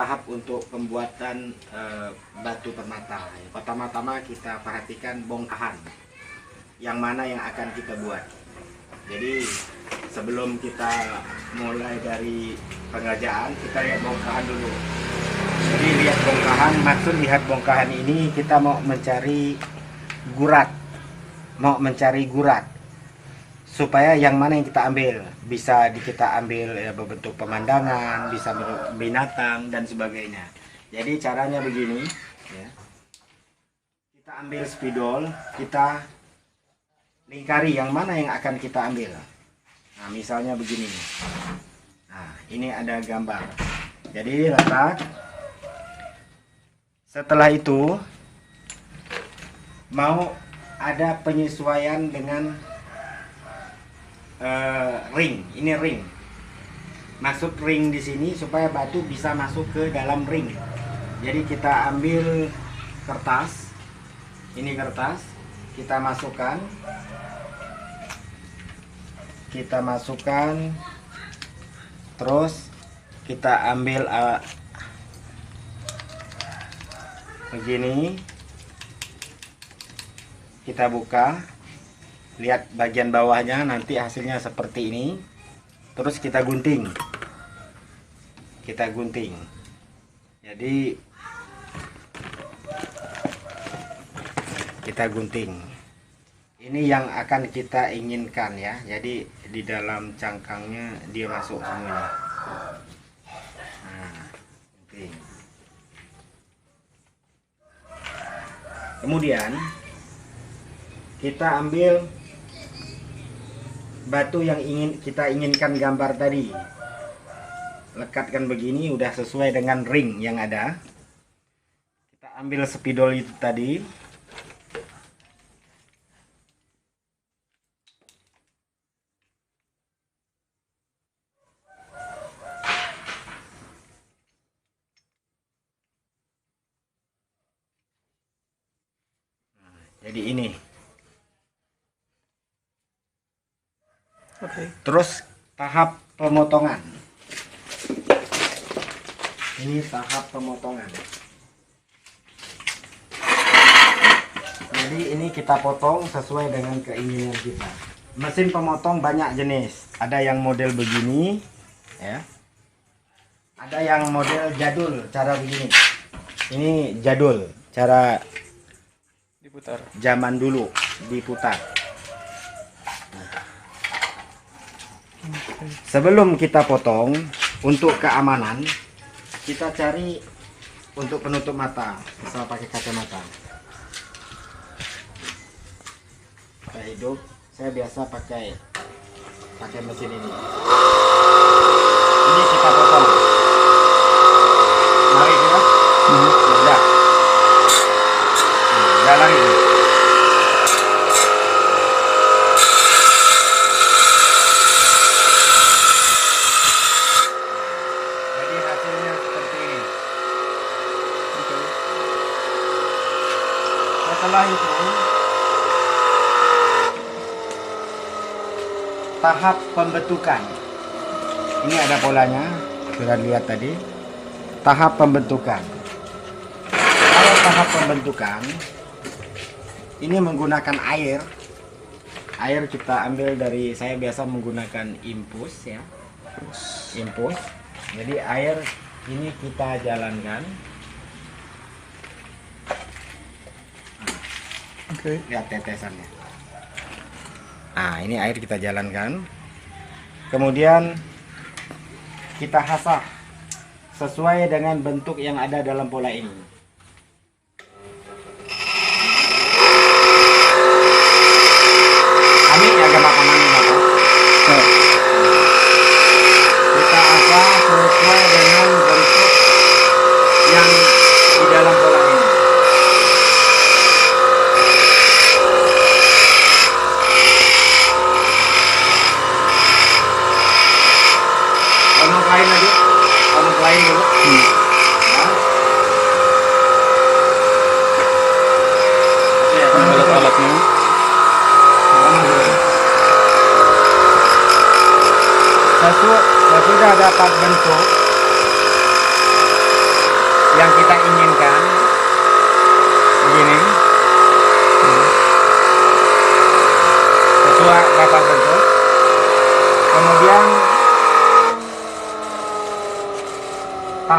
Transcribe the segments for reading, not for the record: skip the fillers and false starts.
tahap untuk pembuatan batu permata. Pertama-tama kita perhatikan bongkahan yang mana yang akan kita buat. Jadi sebelum kita mulai dari pengerjaan, kita lihat bongkahan dulu. Jadi lihat bongkahan, maksud lihat bongkahan ini kita mau mencari gurat, supaya yang mana yang kita ambil bisa kita ambil berbentuk pemandangan, bisa binatang dan sebagainya. Jadi caranya begini ya. Kita ambil spidol, kita lingkari yang mana yang akan kita ambil. Nah misalnya begini. Nah ini ada gambar. Jadi letak. Setelah itu mau ada penyesuaian dengan ring. Ini ring. Maksud ring di sini supaya batu bisa masuk ke dalam ring. Jadi kita ambil kertas. Ini kertas, kita masukkan. Terus kita ambil begini. Kita buka. Lihat bagian bawahnya, nanti hasilnya seperti ini. Terus kita gunting. Jadi kita gunting. Ini yang akan kita inginkan ya. Jadi di dalam cangkangnya dia masuk semuanya. Nah, gunting. Kemudian kita ambil batu yang kita inginkan gambar tadi. Lekatkan begini, udah sesuai dengan ring yang ada. Kita ambil spidol itu tadi. Nah, jadi ini. Oke. Terus tahap pemotongan. Ini tahap pemotongan. Jadi ini kita potong sesuai dengan keinginan kita. Mesin pemotong banyak jenis. Ada yang model begini, ya. Ada yang model jadul, cara begini. Ini jadul, cara Diputar. zaman dulu diputar. Sebelum kita potong, untuk keamanan kita cari untuk penutup mata, misal pakai kacamata. Kita hidup, saya biasa pakai mesin ini. Ini kita potong. Lari kita, udah, udah lari. Setelah itu tahap pembentukan. Ini ada polanya, sudah lihat tadi. Tahap pembentukan. Kalau tahap pembentukan ini menggunakan air. Air kita ambil dari, saya biasa menggunakan infus ya. Infus. Jadi air ini kita jalankan. Oke. Lihat tetesannya. Nah, ini air kita jalankan. Kemudian kita hasah sesuai dengan bentuk yang ada dalam pola ini. Amin ya agak makan apa? Kita hasah sesuai dengan bentuk yang di dalam pola ini. Lain lagi, lain dulu. Nah.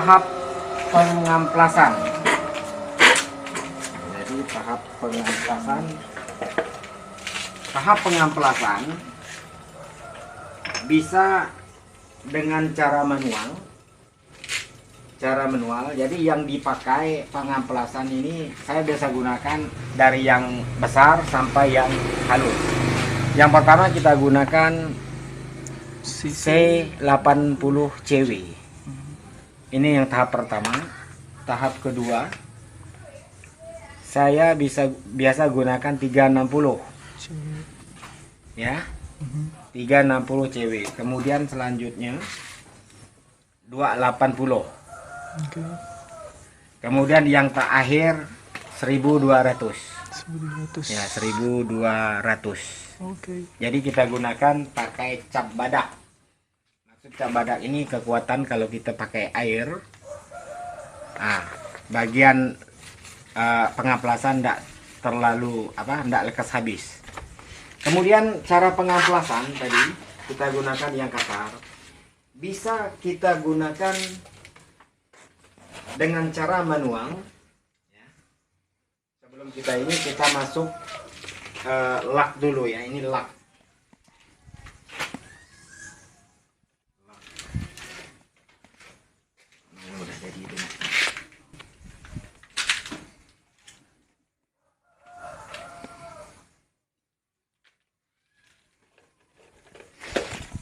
tahap pengamplasan. Jadi tahap pengamplasan bisa dengan cara manual. Jadi yang dipakai pengamplasan ini saya biasa gunakan dari yang besar sampai yang halus. Yang pertama kita gunakan C80CW. Ini yang tahap pertama. Tahap kedua saya biasa gunakan 360. Ya. 360CW. Kemudian selanjutnya 280. Oke. Kemudian yang terakhir 1200. 1200. Ya, 1200. Oke. Jadi kita gunakan pakai cap badak. Maksud cap badak ini kekuatan kalau kita pakai air. Bagian pengamplasan tidak terlalu tidak lekas habis. Kemudian cara pengamplasan tadi kita gunakan yang kasar. Bisa kita gunakan dengan cara manual. Ya. Sebelum kita masuk lak dulu ya. Ini lak. Ini udah jadi itu.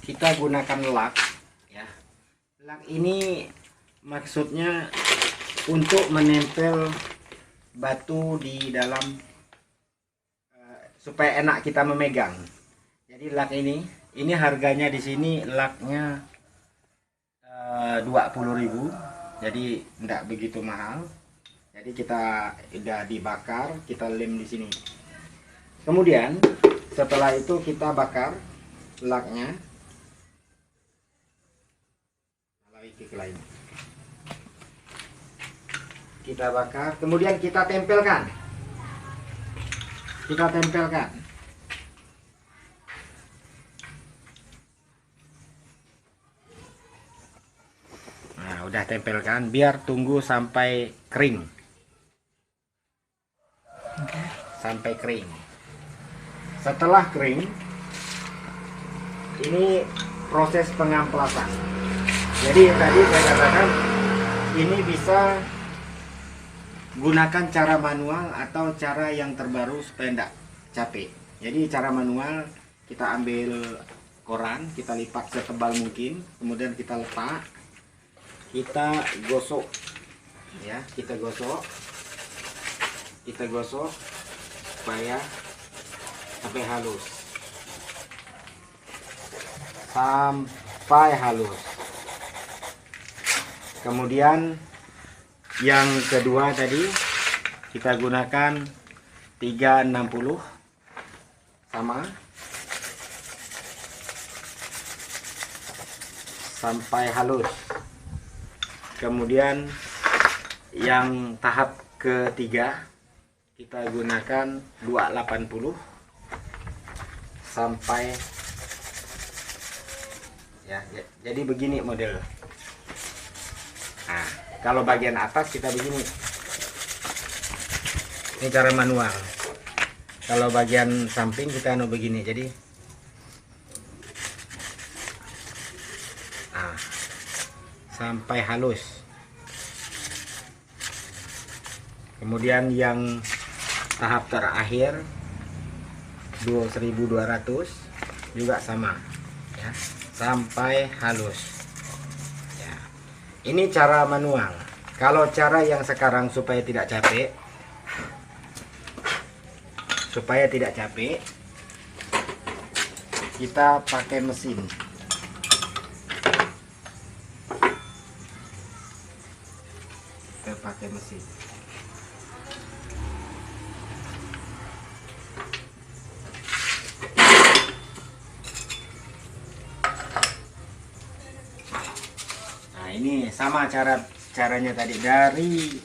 Kita gunakan lak ya. Lak ini maksudnya untuk menempel batu di dalam supaya enak kita memegang. Jadi lak ini harganya di sini laknya 20.000. Jadi tidak begitu mahal. Jadi kita udah dibakar, kita lem di sini. Kemudian setelah itu kita bakar laknya. Kita bakar, kemudian kita tempelkan. Nah, udah tempelkan, biar tunggu sampai kering. Setelah kering, ini proses pengamplasan. Jadi tadi saya katakan ini bisa gunakan cara manual atau cara yang terbaru supaya tidak capek. Jadi cara manual kita ambil koran, kita lipat setebal mungkin, kemudian kita letak, kita gosok, ya kita gosok supaya sampai halus. Kemudian yang kedua tadi kita gunakan 360 sama sampai halus. Kemudian yang tahap ketiga kita gunakan 280 sampai ya, jadi begini model. Nah, kalau bagian atas kita begini. Ini cara manual. Kalau bagian samping kita begini. Jadi sampai halus. Kemudian yang tahap terakhir 1200 juga sama ya, sampai halus. Ini cara manual. Kalau cara yang sekarang supaya tidak capek, kita pakai mesin. Nah, ini sama caranya tadi, dari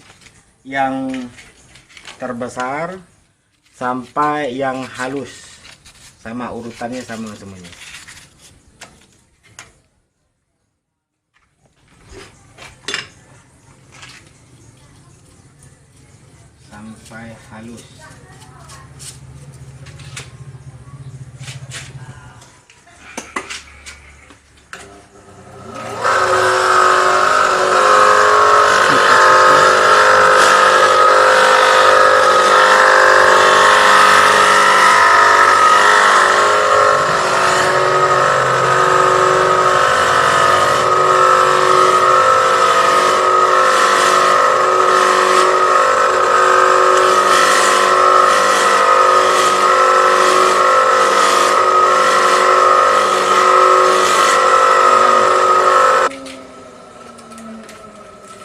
yang terbesar sampai yang halus, sama urutannya sama semuanya. sampai halus.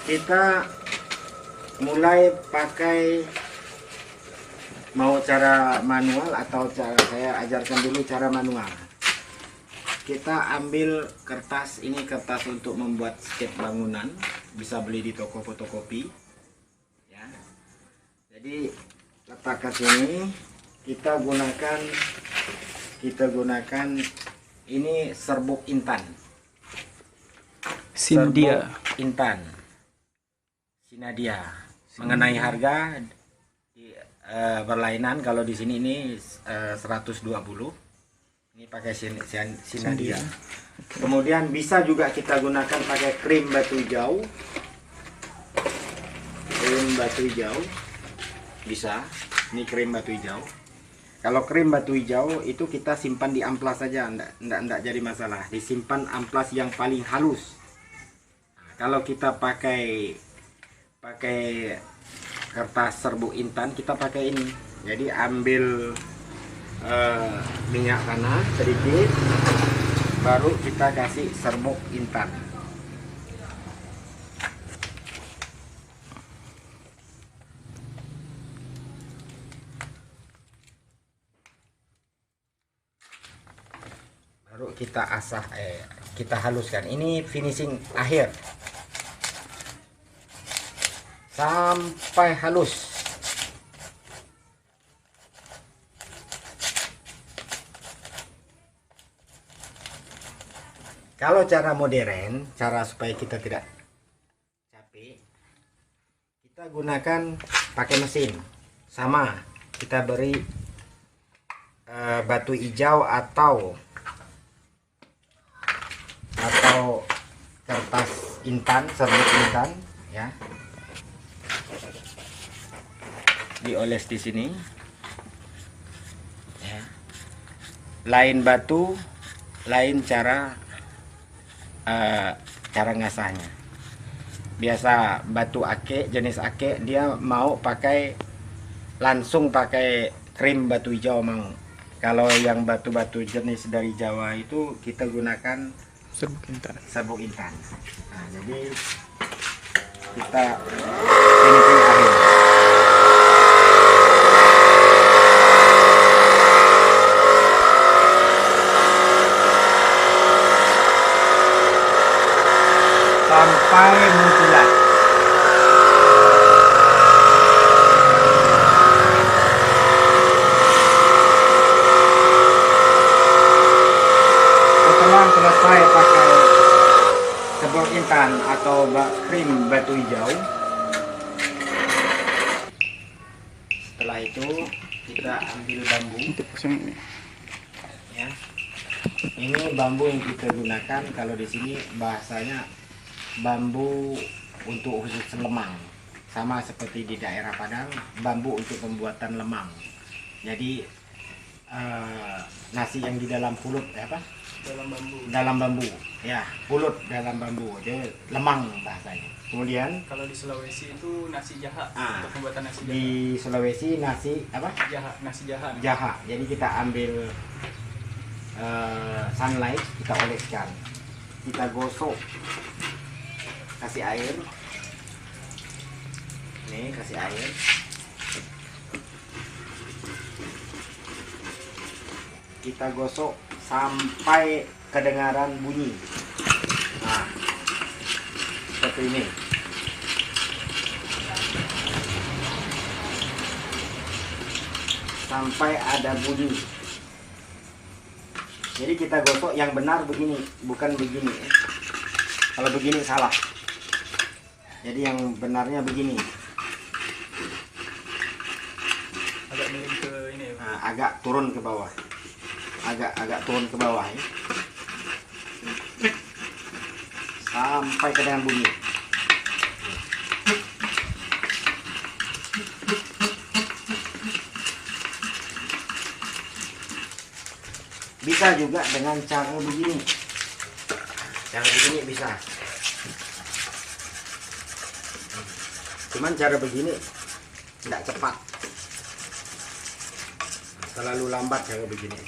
Kita mulai pakai, mau cara manual atau cara, saya ajarkan dulu cara manual. Kita ambil kertas, ini kertas untuk membuat skep bangunan, bisa beli di toko fotokopi ya. Jadi letakkan sini, kita gunakan ini serbuk intan. Sindia. Serbuk intan Sinadia. Mengenai harga berlainan, kalau di sini ini 120. Ini pakai Sinadia. Kemudian bisa juga kita gunakan pakai krim batu hijau. Krim batu hijau bisa. Ini krim batu hijau. Kalau krim batu hijau itu kita simpan di amplas saja, enggak jadi masalah. Disimpan amplas yang paling halus. Nah, kalau kita pakai kertas serbuk intan, kita pakai ini. Jadi ambil minyak tanah sedikit, baru kita kasih serbuk intan. Baru kita asah, kita haluskan. Ini finishing akhir sampai halus. Kalau cara modern, cara supaya kita tidak capek, kita gunakan pakai mesin. Sama, kita beri batu hijau atau kertas intan, serbuk intan ya. Dioles di sini ya. Lain batu, lain cara ngasahnya. Biasa batu ake, jenis ake, dia mau langsung pakai krim batu hijau mau. Kalau yang batu-batu jenis dari Jawa itu kita gunakan serbuk intan. Nah, jadi kita finishing akhir. Sampai mengkilat. Setelah selesai pakai serbuk intan atau krim batu hijau, setelah itu kita ambil bambu ya. Ini bambu yang kita gunakan, kalau di sini bahasanya bambu untuk khusus lemang, sama seperti di daerah Padang, bambu untuk pembuatan lemang. Jadi nasi yang di dalam pulut apa? Dalam bambu ya, pulut dalam bambu, jadi lemang bahasanya. Kemudian Kalau di Sulawesi itu nasi jaha, untuk pembuatan nasi jaha. di Sulawesi nasi apa? Nasi jaha. Jaha. Jadi kita ambil sunlight, kita oleskan, kita gosok, kasih air. Nih, kasih air. Kita gosok sampai kedengaran bunyi. Nah, seperti ini. Sampai ada bunyi. Jadi kita gosok yang benar begini, bukan begini. Kalau begini salah. Jadi yang benarnya begini. agak turun ke bawah, agak turun ke bawah ya, sampai kedengaran bunyi. Bisa juga dengan cara begini. Cara begini bisa. Cuman cara begini tidak cepat. Terlalu lambat cara begini.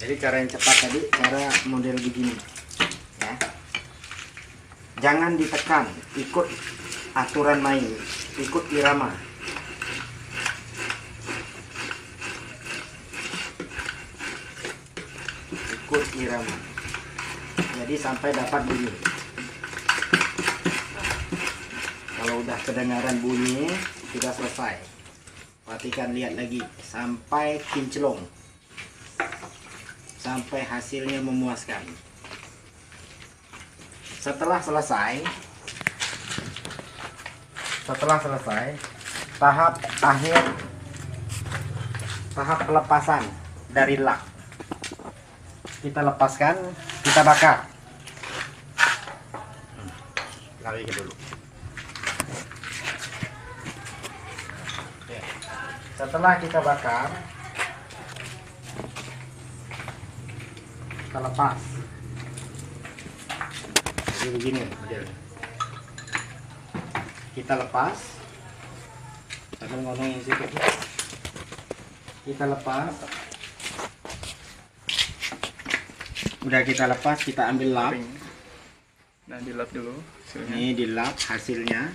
Jadi cara yang cepat tadi cara model begini. Ya. Jangan ditekan, ikut aturan main, ikut irama. Ikut irama. Jadi sampai dapat bunyi. Kalau udah kedengaran bunyi sudah selesai. Perhatikan, lihat lagi sampai kinclong, sampai hasilnya memuaskan. Setelah selesai tahap akhir, tahap pelepasan dari lak. Kita lepaskan, kita bakar. Lari ke dulu. Oke. Setelah kita bakar, kita lepas. Jadi begini modelnya. Kita lepas. Sambil ngomongin situ. Kita lepas. Udah kita lepas, kita ambil lap. Nah, dilap dulu hasilnya. Ini dilap hasilnya.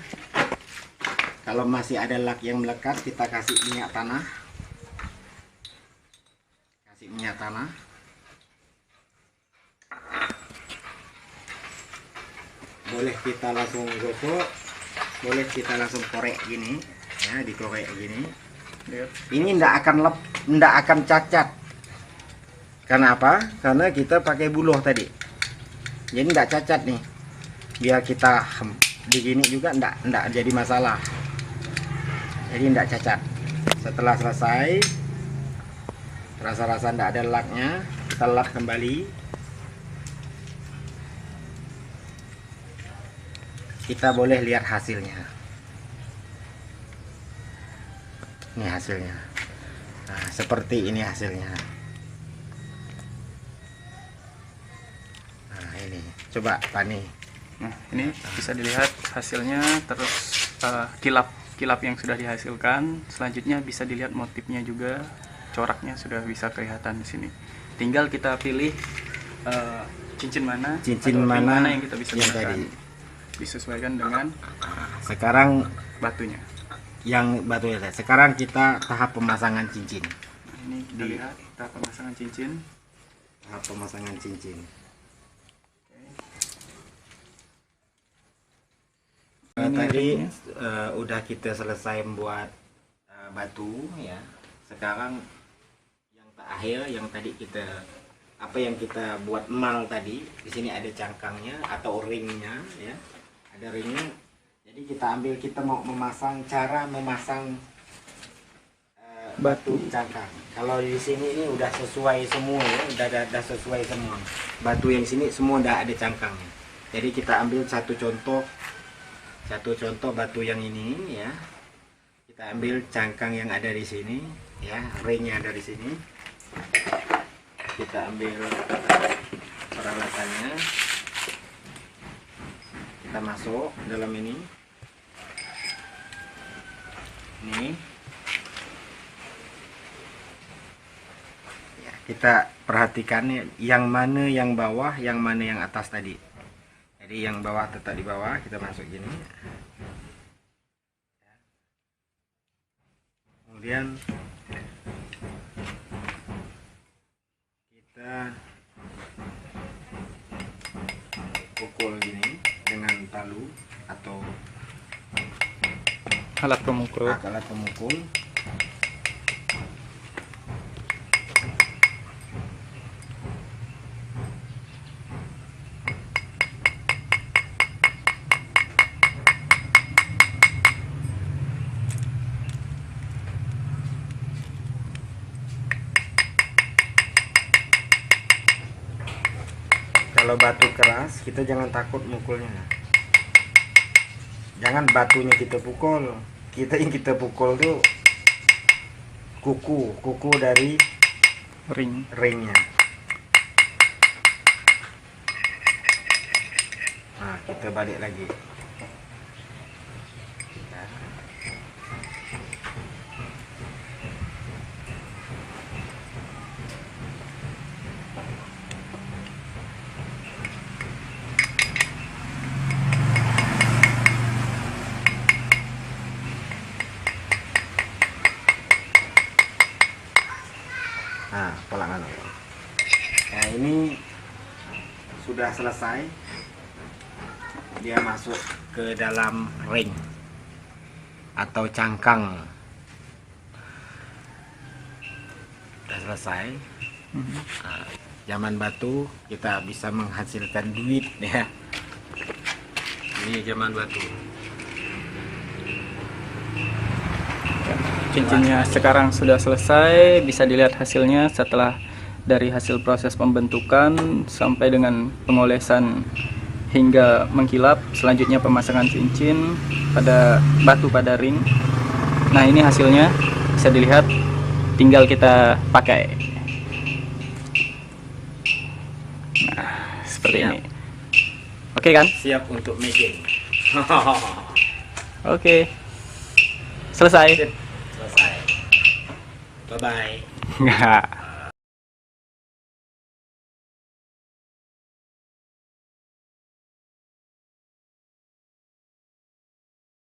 Kalau masih ada lak yang melekat, kita kasih minyak tanah. Kasih minyak tanah. Boleh kita langsung gosok, boleh kita langsung korek gini, ya, dikorek gini. Lihat. Ini ndak akan cacat. Kenapa? Karena kita pakai buluh tadi. Jadi ndak cacat nih. Biar kita begini juga ndak jadi masalah. Jadi ndak cacat. Setelah selesai, rasa-rasa ndak ada laknya, kita lap kembali. Kita boleh lihat hasilnya. Ini hasilnya. Nah, seperti ini hasilnya. Nah, ini coba Pani. Nah, ini bisa dilihat hasilnya, terus kilap yang sudah dihasilkan. Selanjutnya bisa dilihat motifnya juga, coraknya sudah bisa kelihatan di sini. Tinggal kita pilih cincin mana atau ring mana yang kita bisa yang gunakan. tadi Disesuaikan dengan sekarang batunya. yang batu ya. Sekarang kita tahap pemasangan cincin. Nah, ini kita lihat tahap pemasangan cincin. Tahap pemasangan cincin. Ini Tadi ringnya. udah kita selesai membuat batu ya. Sekarang yang terakhir, yang tadi kita yang kita buat emal tadi, di sini ada cangkangnya atau ringnya ya. Ada ringnya. Jadi kita ambil, kita mau memasang, cara memasang batu cangkang. Kalau di sini ini udah sesuai semua ya, udah sesuai semua. Batu yang sini semua udah ada cangkangnya. Jadi kita ambil satu contoh batu yang ini ya. Kita ambil cangkang yang ada di sini ya, ringnya ada di sini. Kita ambil peralatannya, kita masuk dalam ini. Ya, kita perhatikan yang mana yang bawah, yang mana yang atas tadi. Jadi yang bawah tetap di bawah, kita masuk gini. Kemudian kita pukul gini dengan palu atau Alat pemukul. alat pemukul. Kalau batu keras kita jangan takut mukulnya. Jangan batunya kita pukul. Yang kita pukul tuh kuku dari ringnya. Nah, kita balik lagi. Nah, polangan. Nah, ini sudah selesai. Dia masuk ke dalam ring atau cangkang. Sudah selesai. Nah, zaman batu kita bisa menghasilkan duit ya. Ini zaman batu. Cincinnya sekarang sudah selesai, bisa dilihat hasilnya setelah dari hasil proses pembentukan sampai dengan pengolesan hingga mengkilap. Selanjutnya pemasangan cincin pada batu pada ring. Nah, ini hasilnya bisa dilihat, tinggal kita pakai. Nah, seperti ini. Oke kan? Siap untuk making. Oke. Selesai. Selesai. Bye bye. Enggak.